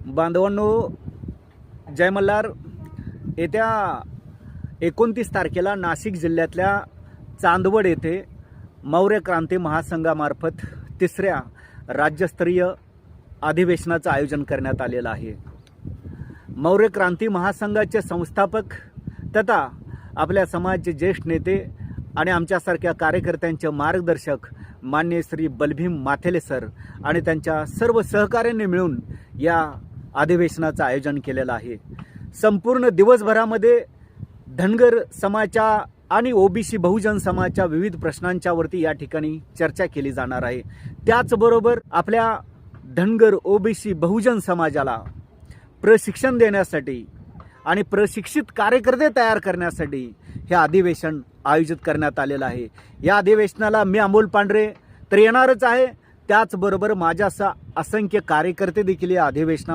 बांधवांनो, जय मल्हार. येत्या 29 तारखेला नाशिक जिल्ह्यातल्या चांदवड येथे मौर्य क्रांती महासंघामार्फत तिसऱ्या राज्यस्तरीय अधिवेशनाचं आयोजन करण्यात आलेलं आहे. मौर्य क्रांती महासंघाचे संस्थापक तथा आपल्या समाजाचे ज्येष्ठ नेते आणि आमच्यासारख्या कार्यकर्त्यांचे मार्गदर्शक माननीय श्री बलभीम माथेले सर आणि त्यांच्या सर्व सहकार्यांनी मिळून या अधिवेशनाचं आयोजन केलेलं आहे. संपूर्ण दिवसभरामध्ये धनगर समाजाच्या आणि ओबीसी बहुजन समाजाच्या विविध प्रश्नांच्यावरती या ठिकाणी चर्चा केली जाणार आहे. त्याचबरोबर आपल्या धनगर ओबीसी बहुजन समाजाला प्रशिक्षण देण्यासाठी आणि प्रशिक्षित कार्यकर्ते तयार करण्यासाठी हे अधिवेशन आयोजित करण्यात आलेलं आहे. या अधिवेशनाला मी अमोल पांढरे तर येणारच आहे. त्याचबरोबर माझ्यासह असंख्य कार्यकर्ते देखील या अधिवेशनात